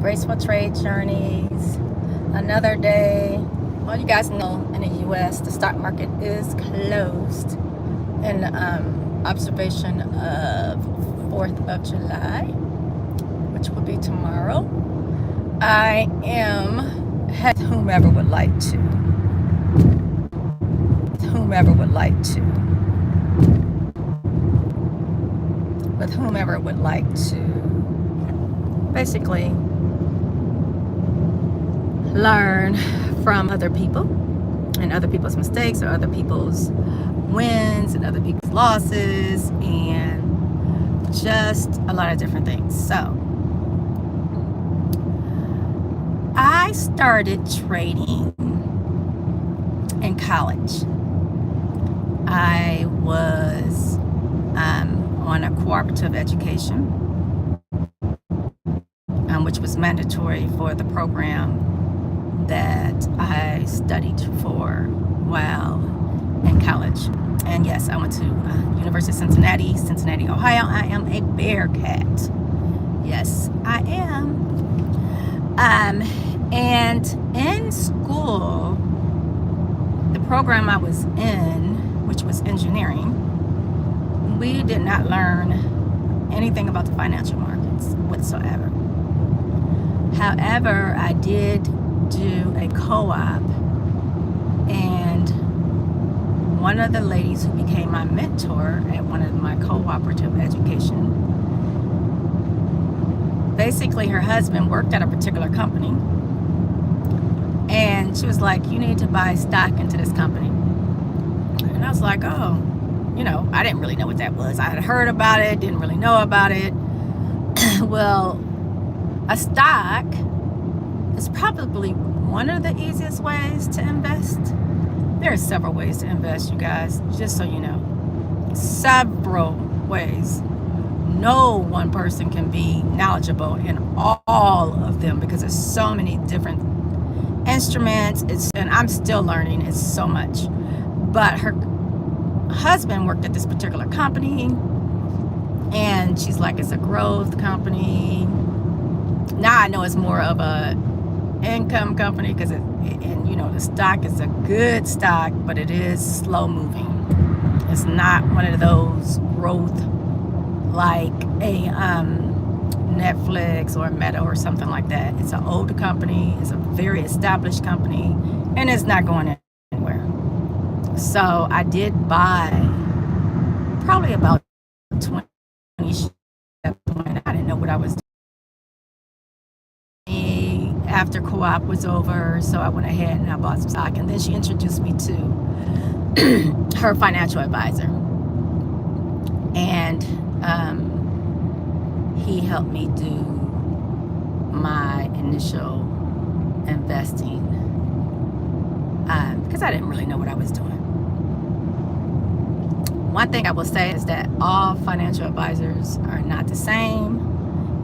GraceFul Trade Journeys. Another day. Well, you guys know in the U.S. the stock market is closed in observation of 4th of July, which will be tomorrow. I am whomever would like to basically learn from other people and other people's mistakes or other people's wins and other people's losses and just a lot of different things. So I started trading in college. I was on a cooperative education, which was mandatory for the program that I studied for while in college. And yes, I went to University of Cincinnati, Ohio. I am a Bearcat. Yes, I am. And in school, the program I was in, which was engineering, we did not learn anything about the financial markets whatsoever. However, I did do a co-op, and one of the ladies who became my mentor at one of my cooperative education, basically her husband worked at a particular company, and she was like, you need to buy stock into this company. And I was like, oh, I didn't really know what that was. I had heard about it, didn't really know about it. Well, a stock is probably one of the easiest ways to invest. There are several ways to invest, you guys, just so you know. Several ways. No one person can be knowledgeable in all of them because there's so many different instruments. And I'm still learning. It's so much. But her husband worked at this particular company, and she's like, it's a growth company. Now I know it's more of a income company because the stock is a good stock, but it is slow moving. It's not one of those growth like a Netflix or Meta or something like that. It's an older company. It's a very established company, and it's not going anywhere. So I did buy probably about 20 at that point. I didn't know what I was doing after co-op was over, so I went ahead and I bought some stock, and then she introduced me to her financial advisor, and he helped me do my initial investing because I didn't really know what I was doing. One thing I will say is that all financial advisors are not the same.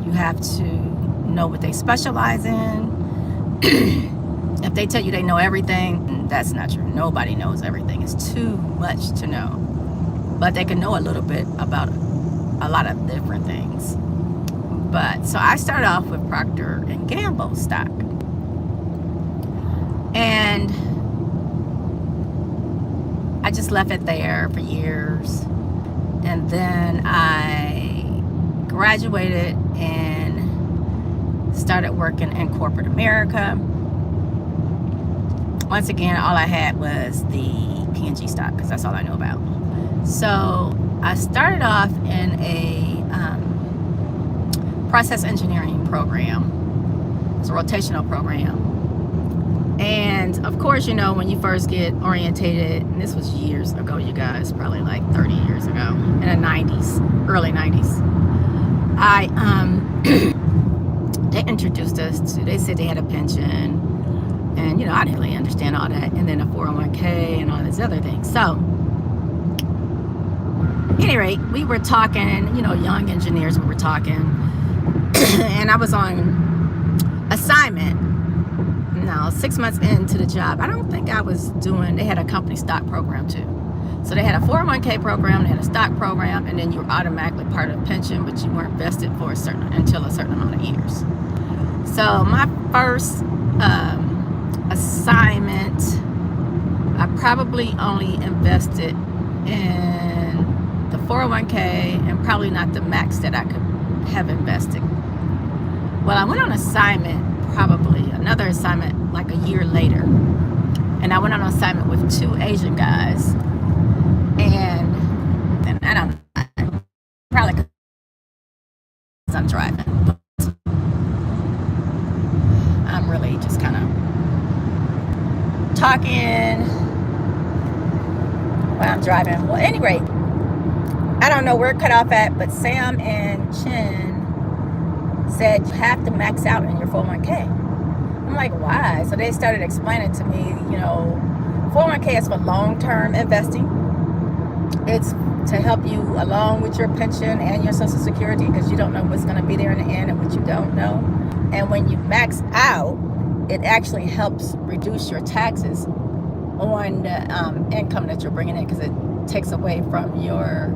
You have to know what they specialize in. If they tell you they know everything, that's not true. Nobody knows everything. It's too much to know. But they can know a little bit about a lot of different things. But so I started off with Procter & Gamble stock. And I just left it there for years. And then I graduated and started working in corporate America. Once again, all I had was the P&G stock because that's all I knew about. So I started off in a process engineering program. It's a rotational program. And of course, when you first get orientated, and this was years ago, you guys, probably like 30 years ago, in the 90s, early 90s, they introduced us to, they said they had a pension, and I didn't really understand all that, and then a 401k and all these other things. So at any rate, we were talking, young engineers, we were talking, and I was on assignment. Now, 6 months into the job, I don't think I was doing, they had a company stock program too. So they had a 401k program, they had a stock program, and then you were automatically part of a pension, but you weren't vested for until a certain amount of years. So my first assignment, I probably only invested in the 401k and probably not the max that I could have invested. Well, I went on assignment, probably another assignment like a year later, and I went on an assignment with 2 Asian guys, and I don't know, probably because I'm driving. I'm really just kind of talking while I'm driving. Well, anyway, I don't know where it cut off at, but Sam and Chin said you have to max out in your 401k. I'm like, why? So they started explaining to me, 401k is for long-term investing. It's to help you along with your pension and your Social Security, because you don't know what's going to be there in the end and what you don't know. And when you max out, it actually helps reduce your taxes on the income that you're bringing in, because it takes away from your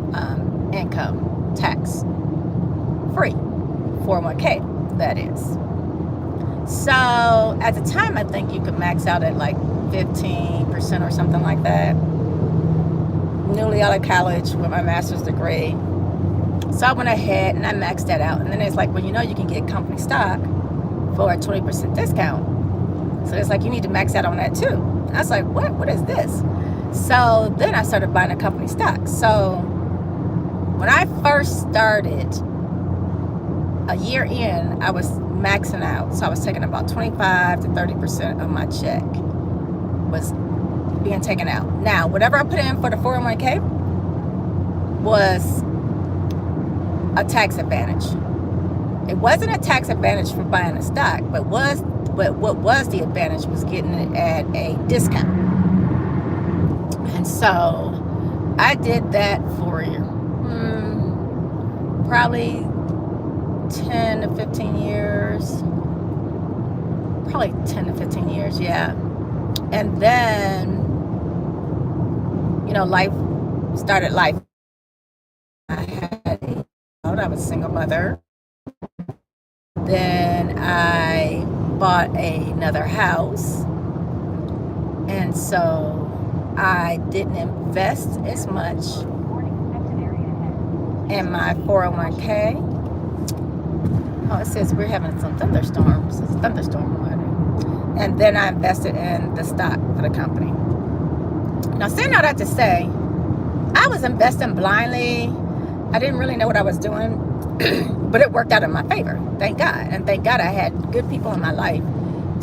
income tax free 401k, that is. So at the time, I think you could max out at like 15% or something like that. Newly out of college with my master's degree. So I went ahead and I maxed that out. And then it's like, well, you can get company stock for a 20% discount. So it's like, you need to max out on that too. I was like, what is this? So then I started buying a company stock. So when I first started, a year in, I was maxing out. So I was taking about 25 to 30% of my check was being taken out. Now, whatever I put in for the 401k was a tax advantage. It wasn't a tax advantage for buying a stock, but what was the advantage was getting it at a discount. And so I did that for probably 10 to 15 years. Probably 10 to 15 years, yeah. And then, life started life. I was a single mother. Then I bought another house. And so I didn't invest as much in my 401k. Oh, it says we're having some thunderstorms. It's a thunderstorm warning. And then I invested in the stock for the company. Now, saying all that to say, I was investing blindly. I didn't really know what I was doing, but it worked out in my favor. Thank God. And thank God I had good people in my life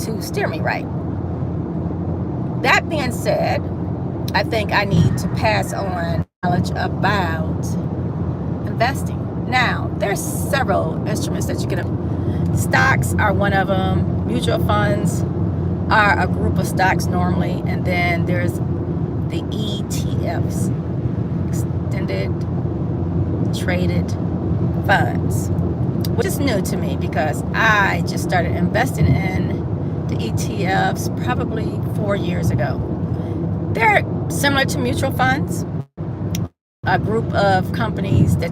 to steer me right. That being said, I think I need to pass on knowledge about investing. Now, there's several instruments that you can. Stocks are one of them. Mutual funds are a group of stocks normally. And then there's the ETFs, extended traded funds, which is new to me because I just started investing in the ETFs probably 4 years ago. They're similar to mutual funds, a group of companies that